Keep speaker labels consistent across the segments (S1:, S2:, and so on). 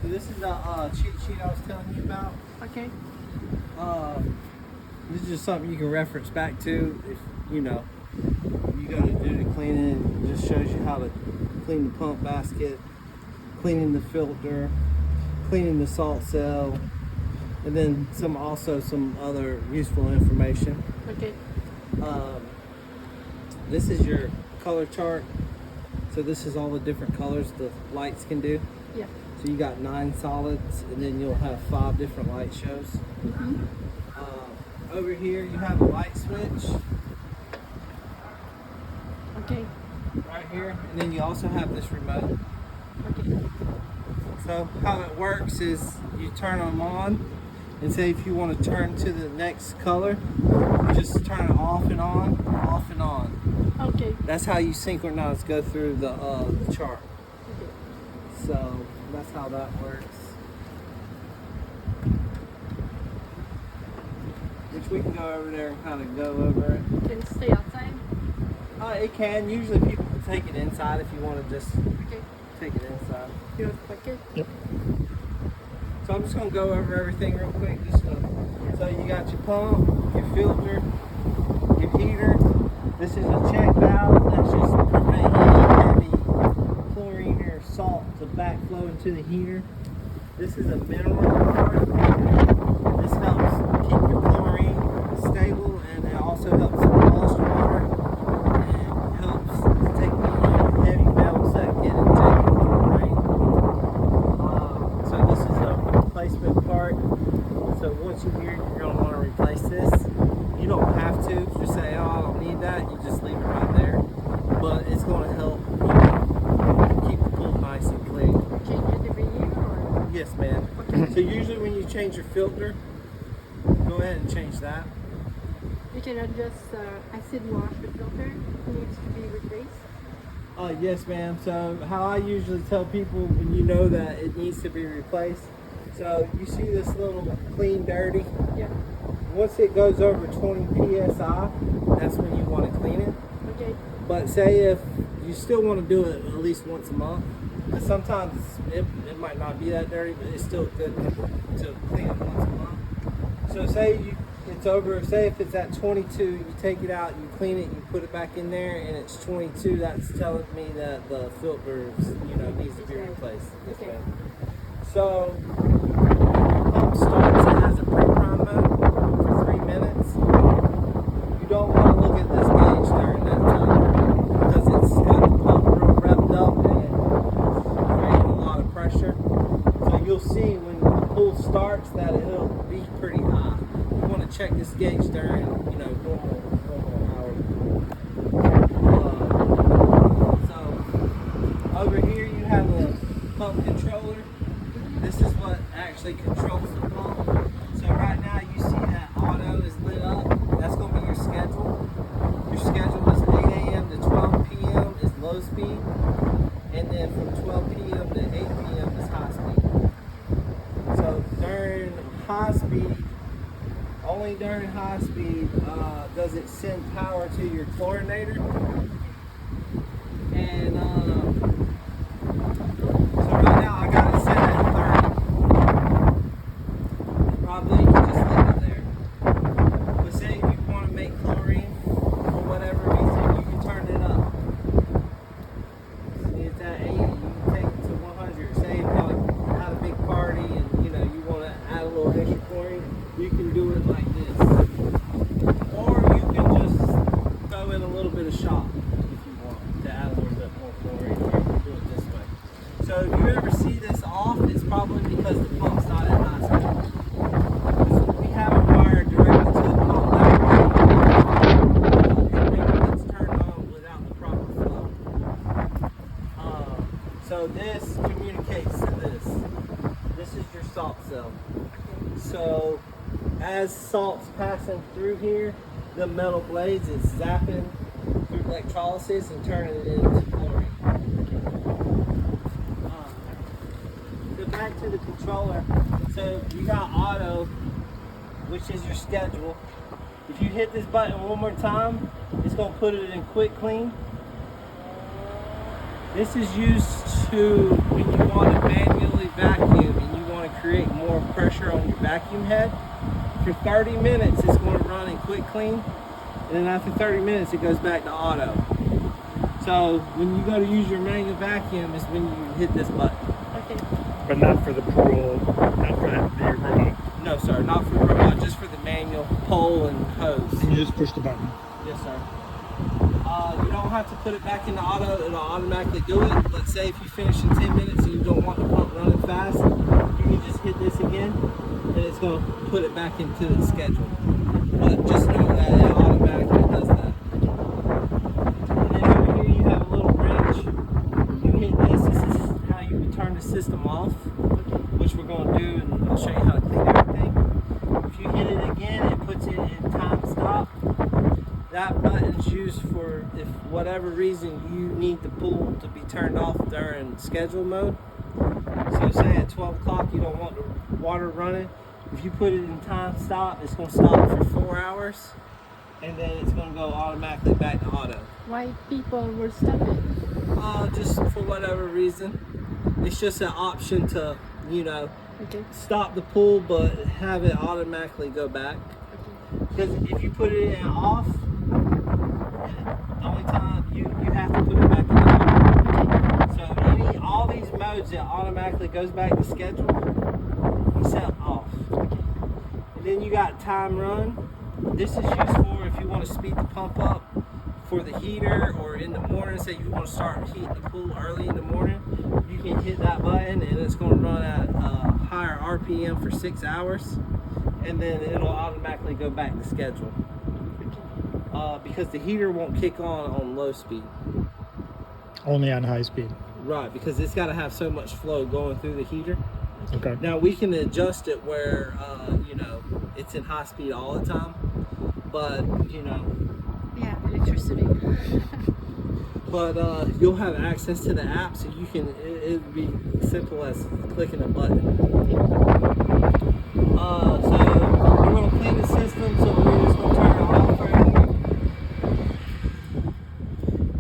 S1: So this is the cheat sheet I was telling you about.
S2: Okay.
S1: This is just something you can reference back to if you know you got to do the cleaning. It just shows you how to clean the pump basket, cleaning the filter, cleaning the salt cell, and then some other useful information.
S2: Okay.
S1: This is your color chart. So this is all the different colors the lights can do.
S2: Yeah.
S1: So you got 9 solids, and then you'll have 5 different light shows.
S2: Mm-hmm.
S1: Over here you have a light switch.
S2: Okay.
S1: Right here, and then you also have this remote.
S2: Okay.
S1: So how it works is you turn them on, and say if you want to turn to the next color, you just turn it off and on, off and on.
S2: Okay.
S1: That's how you synchronize, go through the chart.
S2: Okay.
S1: So that's how that works. Which we can go over there and kind of go over it.
S2: Can it stay outside?
S1: It can. Usually people can take it inside if you want to just
S2: Okay.
S1: take it inside.
S2: You want to click it?
S1: Yep. So I'm just going to go over everything real quick. So you got your pump, your filter, your heater. This is a check valve that's just preventing any chlorine or salt to backflow into the heater. This is a mineral part. This helps keep your chlorine stable, and it also helps flush water. And helps take the heavy metals that get injected from the rain. So this is a replacement part. So once you're here, you're going to want to replace this. You don't have to. Just say, oh, I don't need that. You just leave it right there. But it's going to help keep the pool nice and clean.
S2: Change it every year or?
S1: Yes, ma'am.
S2: Okay.
S1: So usually when you change your filter, go ahead and change that.
S2: You can adjust acid wash the filter. It needs to be replaced.
S1: Yes, ma'am. So how I usually tell people when you know that it needs to be replaced. So you see this little clean dirty.
S2: Yeah.
S1: Once it goes over 20 psi, that's when you want to clean it.
S2: Okay.
S1: But say if you still want to do it at least once a month, because sometimes it might not be that dirty, but it's still good to clean it once a month. So say it's over, say if it's at 22, you take it out, you clean it, you put it back in there, and it's 22, that's telling me that the filter, needs to be replaced. Yes,
S2: Okay.
S1: ma'am. So pump starts, it has a pre-prime mode for 3 minutes. You don't want to look at this gauge during that time because it's got the pump real revved up and creating a lot of pressure. So you'll see when the pool starts that it'll be pretty high. You want to check this gauge during normal hours. So over here you have a pump controller. This is what actually controls the pump. So right now you see that auto is lit up. That's going to be your schedule. Your schedule is 8 a.m. to 12 p.m. is low speed. And then from 12 p.m. to 8 p.m. is high speed. So during high speed, only during high speed does it send power to your chlorinator. And so right now I got it set at 30. Probably you can just leave it there. But say if you want to make chlorine for whatever reason, you can turn it up. See, it's at 80, you can take it to 100. Say if you had a big party and you want to add a little extra chlorine, you can do it like this. Or you can just throw in a little bit of shock if you want to add a little bit more chlorine, or you can do it this way. So if you ever see this off, it's probably because the pump's not at high speed. We have it wired directly to the pump that way. It's turned on without the proper flow. So this communicates to this. This is your salt cell. So as salt's passing through here, the metal blades is zapping through electrolysis and turning it into chlorine. So back to the controller. So you got auto, which is your schedule. If you hit this button one more time, it's going to put it in quick clean. This is used to when you want to manually vacuum vacuum head. For 30 minutes, it's going to run in quick clean. And then after 30 minutes, it goes back to auto. So when you go to use your manual vacuum is when you hit this button.
S2: Okay.
S3: But not for the pool, not for the robot.
S1: No, sir, not for the robot, just for the manual pole and hose.
S3: And you just push the button.
S1: Yes, sir. You don't have to put it back into auto, it'll automatically do it. Let's say if you finish in 10 minutes and you don't want the pump running fast, you can just hit this again and it's going to put it back into the schedule. But just know that it automatically does that. And then over here you have a little wrench. You hit this, this is how you would turn the system off, which we're going to do, and I'll show you how to clean everything. If you hit it again, it puts it in time stop. That button's used for if whatever reason you need the pool to be turned off during schedule mode. So say at 12 o'clock you don't want the water running. If you put it in time stop, it's going to stop for 4 hours and then it's going to go automatically back to auto.
S2: Why people will stop it?
S1: Just for whatever reason. It's just an option to, you know, stop the pool but have it automatically go back. Because if you put it in off, the only time you have to put it back in auto. So all these modes, it automatically goes back to schedule except off. And then you got time run. This is used for if you want to speed the pump up for the heater, or in the morning, say you want to start heating the pool early in the morning, you can hit that button and it's going to run at higher RPM for 6 hours, and then it'll automatically go back to schedule. Because the heater won't kick on low speed.
S3: Only on high speed.
S1: Right, because it's got to have so much flow going through the heater.
S3: Okay.
S1: Now we can adjust it where, you know, it's in high speed all the time, but, you know.
S2: Yeah, electricity.
S1: But you'll have access to the app, so you can, it'd be simple as clicking a button. So we're going to clean the system, so we're just going to turn it off right here.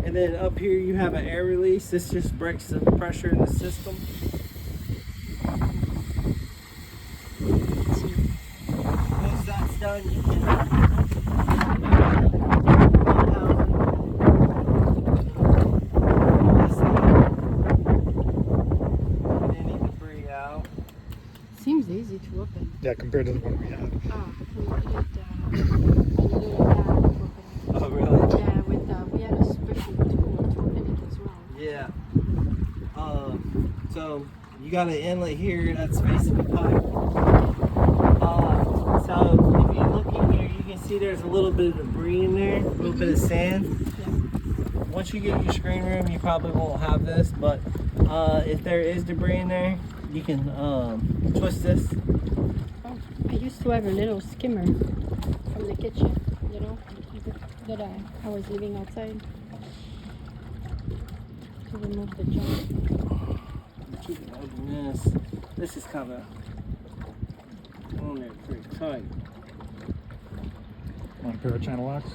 S1: And then up here you have an air release. This just breaks the pressure in the system. Once that's done, you can
S2: Seems easy to open.
S3: Yeah, compared to the one we had.
S2: We did a little valve opening.
S1: Oh, really?
S2: Yeah, we had a special tool to open it as well.
S1: Yeah. So you got an inlet here that's facing the pipe. So if you look in here, you can see there's a little bit of debris in there, a little bit of sand.
S2: Yeah.
S1: Once you get your screen room, you probably won't have this, but if there is debris in there, you can twist this.
S2: Oh, I used to have a little skimmer from the kitchen, you know, that I was leaving outside to remove the junk.
S1: You can open this. This is kind of on there pretty tight.
S3: Want a pair of channel locks?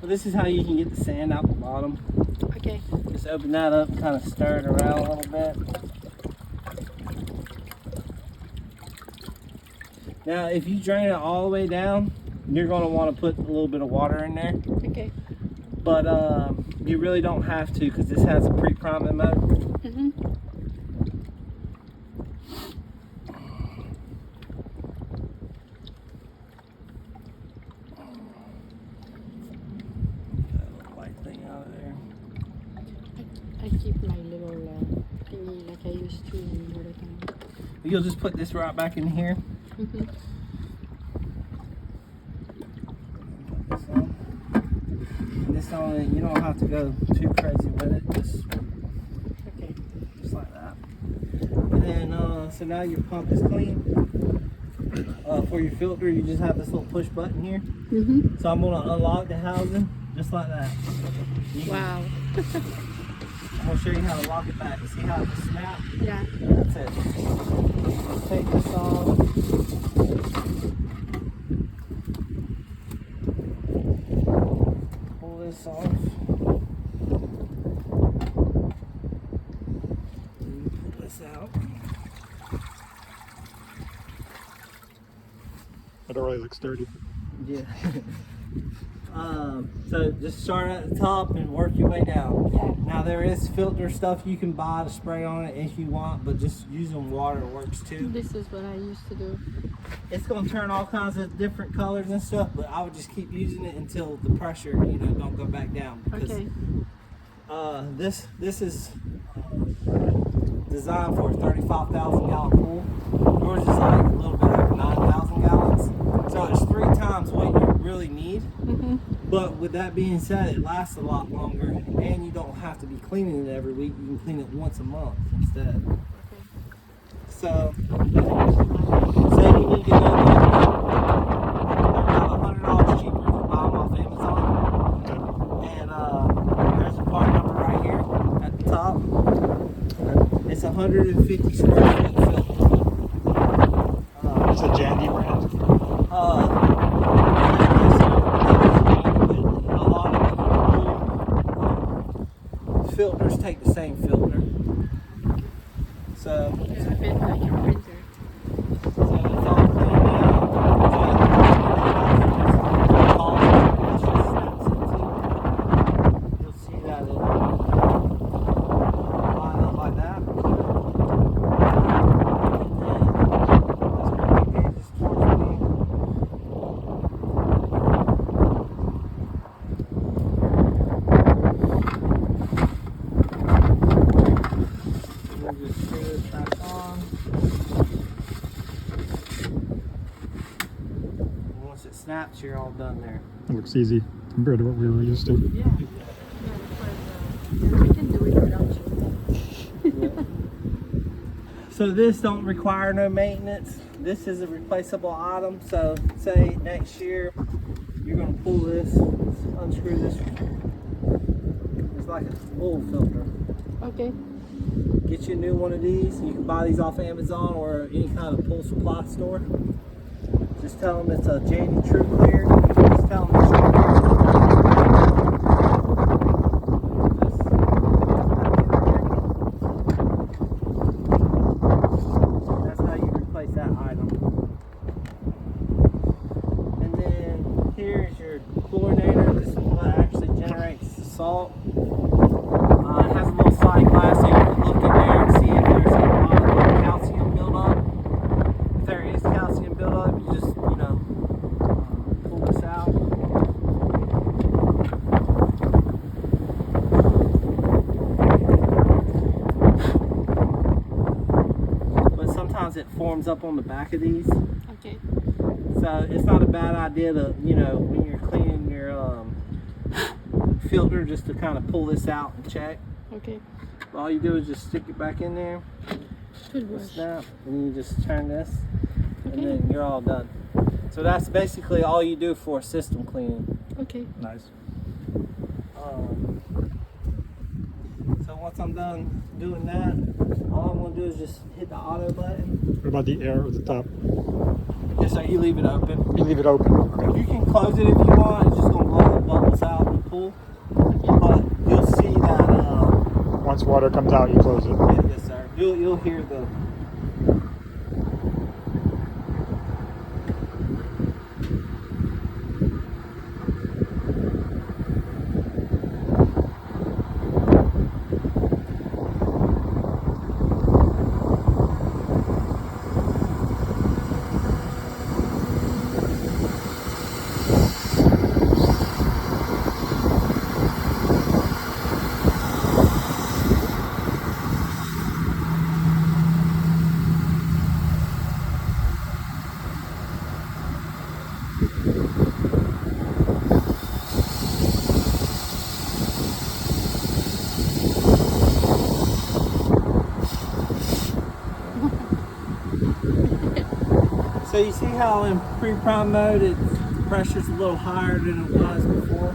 S1: Well, this is how you can get the sand out the bottom.
S2: Okay.
S1: Just open that up and kind of stir it around a little bit. Now, if you drain it all the way down, you're going to want to put a little bit of water in there.
S2: Okay.
S1: But you really don't have to, because this has a pre-priming mode.
S2: Mm-hmm. I keep my little thingy like I used to all the time.
S1: You'll just put this right back in here.
S2: Mm-hmm.
S1: This on it, you don't have to go too crazy with it.
S2: Okay.
S1: Just like that. And then, so now your pump is clean. For your filter, you just have this little push button here.
S2: Mm-hmm.
S1: So I'm gonna unlock the housing just like that.
S2: Wow.
S1: I'm gonna show you how to lock it back. You see how it just snaps?
S2: Yeah.
S1: That's it. Let's take this off. Pull this off.
S3: really looks dirty.
S1: Yeah. So just start at the top and work your way down.
S2: Yeah.
S1: Now there is filter stuff you can buy to spray on it if you want, but just using water works too.
S2: This is what I used to do.
S1: It's gonna turn all kinds of different colors and stuff, but I would just keep using it until the pressure, don't go back down. Because
S2: Okay.
S1: this is designed for a 35,000 gallon pool. Yours is like a little bit over 9,000 gallons. So it's 3 times what you really need.
S2: Mm-hmm.
S1: But with that being said, it lasts a lot longer, and you don't have to be cleaning it every week. You can clean it once a month instead.
S2: Okay.
S1: So, say you need to get done yet, they're about $100 cheaper if you buy them off Amazon. And there's a part number right here at the top. It's 150 square foot filter.
S3: It's a Jandy brand.
S1: A lot of filters take the same filter. So
S2: It's a bit like your printer.
S1: it's all cleaned out. You'll see that it line up like that. And then let's bring the gauges towards me. We'll just screw this back on. And once it snaps, you're all done there.
S3: It looks easy compared to what we were used to.
S2: Yeah. Yeah, I can do it without you.
S1: So this don't require no maintenance. This is a replaceable item. So say next year you're gonna pull this, unscrew this. It's like a oil filter.
S2: Okay.
S1: Get you a new one of these. You can buy these off Amazon or any kind of pool supply store. Just tell them it's a Jandy True Clear. Just tell them it's that's how you replace that item. And then here's your chlorinator. This is what actually generates the salt. It has a little side glass so you can look in there and see if there's a lot of calcium buildup. If there is calcium buildup, you just, pull this out. But sometimes it forms up on the back of these.
S2: Okay.
S1: So it's not a bad idea to, when you're cleaning your filter, just to kind of pull this out and check.
S2: Okay.
S1: All you do is just stick it back in there,
S2: Toothbrush.
S1: snap, and you just turn this, and
S2: Okay.
S1: then you're all done. So that's basically all you do for system cleaning.
S2: Okay.
S3: Nice.
S1: So once I'm done doing that, all I'm going to do is just hit the auto button.
S3: What about the air at the top?
S1: Just so you leave it open.
S3: You leave it open. Okay.
S1: You can close it if you want. It's just going to blow the bubbles out in the pool. But you'll see that.
S3: Once water comes out, you close it.
S1: Yes, sir. You'll hear the. So you see how in pre-prime mode the pressure's a little higher than it was before.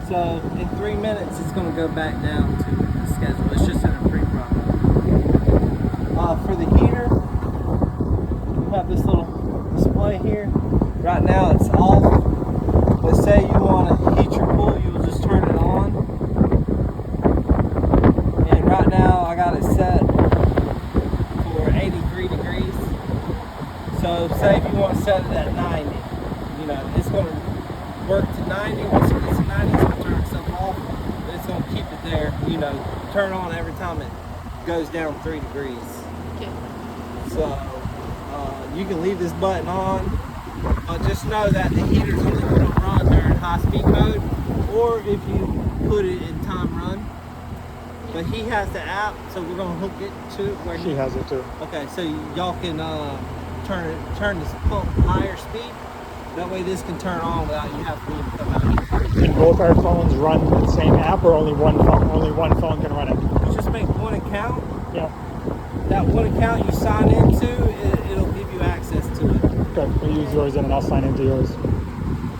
S1: So in 3 minutes it's going to go back down to the schedule. It's just in a pre-prime mode. For the heater, you have this little display here. Right now it's off. But say you want to heat your pool, you'll just turn it on. And right now I got it set for 83 degrees. So say if you want to set it at 90, turn on every time it goes down 3 degrees.
S2: Okay.
S1: So you can leave this button on. Just know that the heater's only going to run during high speed mode, or if you put it in time run. But he has the app, so we're going to hook it to where
S3: She has it too.
S1: Okay, so y'all can turn this pump higher speed. That way this can turn on without you having to come out here.
S3: Can both our phones run the same app, or only one phone can run it?
S1: You just make one account.
S3: Yeah.
S1: That one account you sign into, it'll give you access to it.
S3: Okay, we'll use yours then, and I'll sign into yours.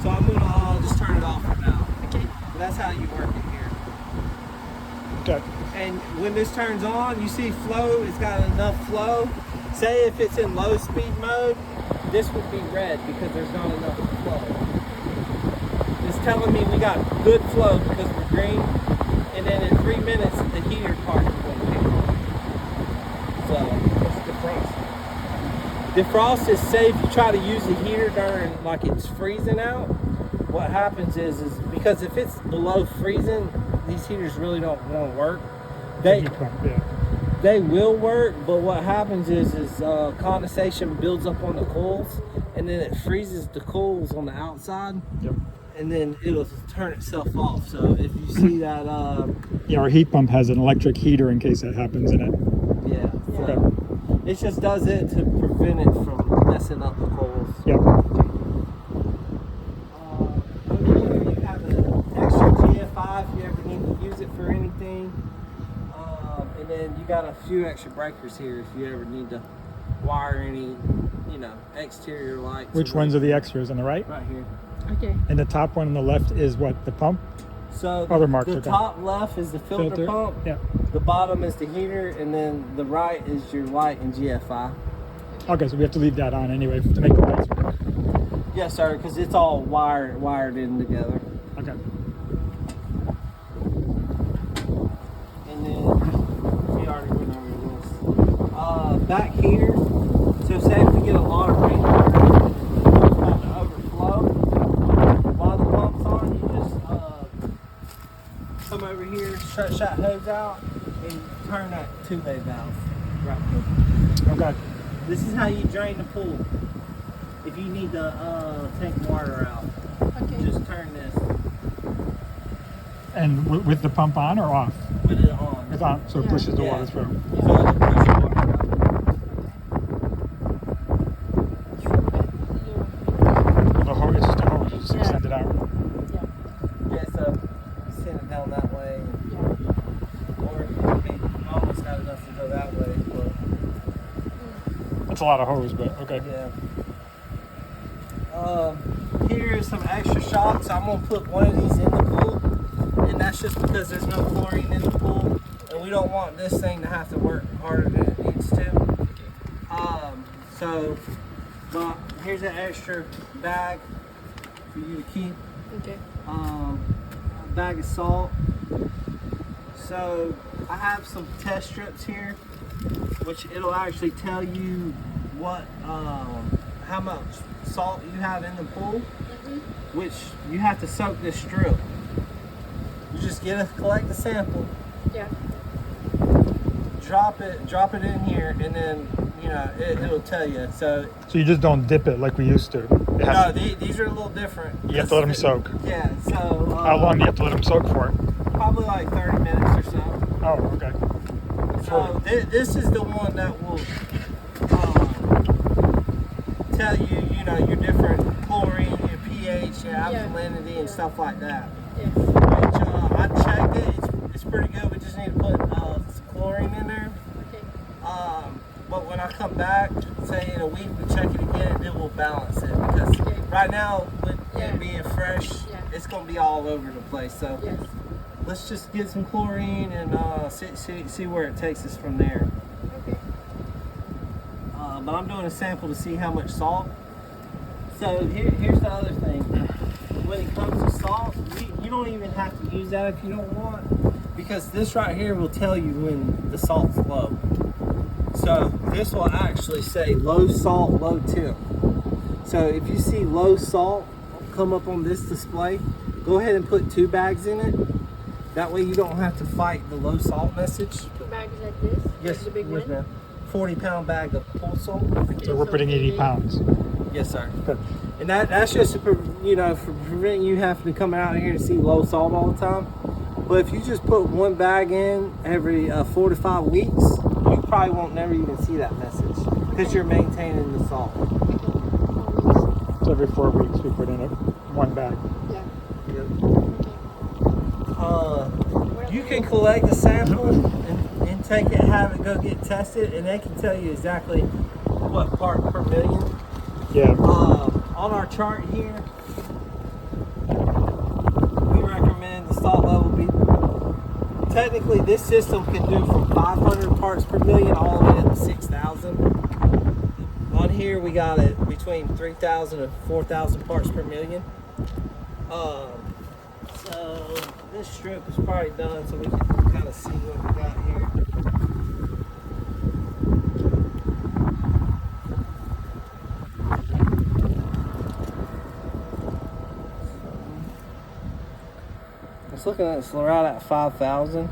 S1: So I'm gonna just turn it off for now.
S2: Okay.
S1: That's how you work it here.
S3: Okay.
S1: And when this turns on, you see flow, it's got enough flow. Say if it's in low speed mode, this would be red because there's not enough flow. It's telling me we got good flow because we're green. And then in 3 minutes, the heater part is going to kick on. So,
S3: What's defrost?
S1: defrost is say if you try to use the heater during, like it's freezing out, what happens is because if it's below freezing, these heaters really don't want to work. They will work, but what happens is condensation builds up on the coils, and then it freezes the coils on the outside.
S3: Yep.
S1: And then it'll turn itself off. So if you see that,
S3: Yeah, our heat pump has an electric heater in case that happens in it.
S1: yeah, so
S3: Okay.
S1: it just does it to prevent it from messing up the coils.
S3: Yep.
S1: Over here you have an extra GFI if you ever need to use it for anything. And then you got a few extra breakers here if you ever need to wire any, exterior lights.
S3: Which ones are the extras on the right?
S1: Right here.
S2: Okay.
S3: And the top one on the left is what? The pump?
S1: So
S3: Other marks
S1: the
S3: are done.
S1: top left is the filter pump.
S3: Yeah.
S1: The bottom is the heater, and then the right is your light and GFI.
S3: Okay, so we have to leave that on anyway to make the lights work.
S1: Yes, sir, because it's all wired in together.
S3: Okay.
S1: And then we already went over this. Back here, so say if we get a lot of rainwater and it's about to overflow, while the pump's on, you just come over here, shut hose out, and turn that two-way valve right here.
S3: Okay.
S1: This is how you drain the pool. If you need to take water out,
S2: Okay.
S1: just turn this
S3: And with the pump on or off?
S1: with it on.
S3: It's on, so it
S2: Yeah.
S3: pushes the
S1: Yeah.
S3: water through.
S1: So it'll push the water out.
S3: The hose, it's just a hose, you just extend it out.
S1: Yeah, so send it down that way, or I almost got enough to go that way, but
S3: That's a lot of hose, but okay.
S1: yeah. Here's some extra shocks. I'm gonna put one of these in the pool, and that's just because there's no chlorine in the pool, and we don't want this thing to have to work harder than it needs to. But here's an extra bag for you to keep.
S2: Okay.
S1: A bag of salt. So I have some test strips here, which it'll actually tell you what how much salt you have in the pool, which you have to soak this strip. You just collect the sample,
S2: Yeah.
S1: drop it in here, and then it'll tell you. So
S3: So you just don't dip it like we used to? It has
S1: no, these are a little different.
S3: You have to let them soak.
S1: Yeah. So
S3: How long do you have to let them soak for?
S1: Probably like 30 minutes or so.
S3: Oh, okay.
S1: So this is the one that will tell you, your different chlorine, your pH, your alkalinity, and stuff like that.
S2: Yes.
S1: Which I checked it. It's pretty good. We just need to put some chlorine in there.
S2: Okay.
S1: But when I come back, say in a week, we check it again, and it will balance it. Because right now, with it being fresh, it's going to be all over the place. So
S2: Yes.
S1: let's just get some chlorine and see where it takes us from there.
S2: Okay.
S1: But I'm doing a sample to see how much salt. So here's the other thing. When it comes to salt, you don't even have to use that if you don't want, because this right here will tell you when the salt's low. So this will actually say low salt, low temp. So if you see low salt come up on this display, go ahead and put 2 bags in it, That way you don't have to fight the low salt message.
S2: 2 bags like this?
S1: Yes,
S2: The big
S1: yes,
S2: one?
S1: ma'am. 40-pound bag of pool salt.
S3: So we're putting 80 pounds.
S1: Yes, sir.
S3: Good.
S1: And that's just to, for preventing you having to come out here to see low salt all the time. But if you just put 1 bag in every 4 to 5 weeks, you probably won't never even see that message because you're maintaining the salt.
S3: So every 4 weeks we put in 1 bag.
S2: Yeah.
S1: You can collect a sample and take it, have it go get tested, and they can tell you exactly what part per million.
S3: Yeah.
S1: On our chart here, we recommend the salt level be. Technically, this system can do from 500 parts per million all the way up to 6,000. On here, we got it between 3,000 and 4,000 parts per million. So this strip is probably done, so we can kind of see what we got here. It's looking at it's right at 5,000.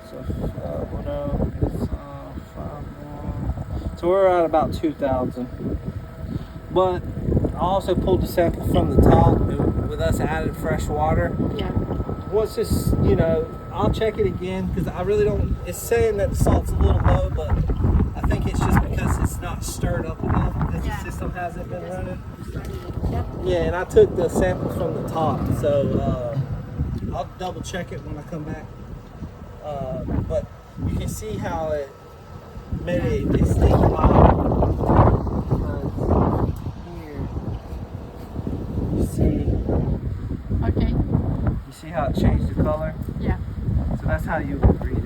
S1: So 5,1. So we're at about 2,000. But I also pulled the sample from the top with us added fresh water.
S2: Yeah.
S1: Once this, I'll check it again because I really don't. It's saying that the salt's a little low, but I think it's just because it's not stirred up enough because the system hasn't been running.
S2: Yeah.
S1: Yeah, and I took the sample from the top, so I'll double check it when I come back. But you can see how it made a distinct line. Here, you see.
S2: Okay.
S1: You see how it changed the color?
S2: Yeah.
S1: So that's how you would read it.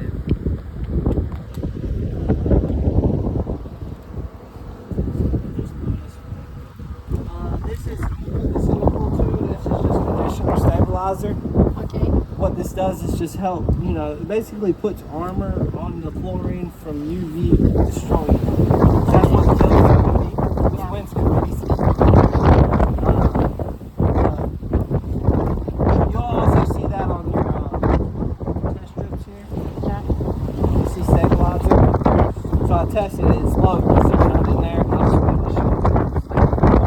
S1: This is in the pool too. This is just conditioner stabilizer.
S2: Okay.
S1: What this does is just help, it basically puts armor on the chlorine from UV destroying it. That's what it does for UV. This wind's crazy. You'll also see that on your test strips here.
S2: Yeah.
S1: You see stabilizer. So I tested it, it's low because it's not in there. I'll just put this in.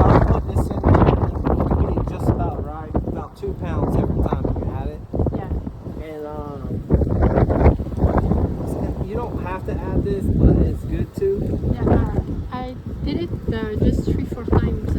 S1: I'll put this in there and put it just about right, about 2 pounds every time you add it.
S2: Yeah.
S1: And you don't have to add this, but it's good to.
S2: Yeah. I did it just 3-4 times.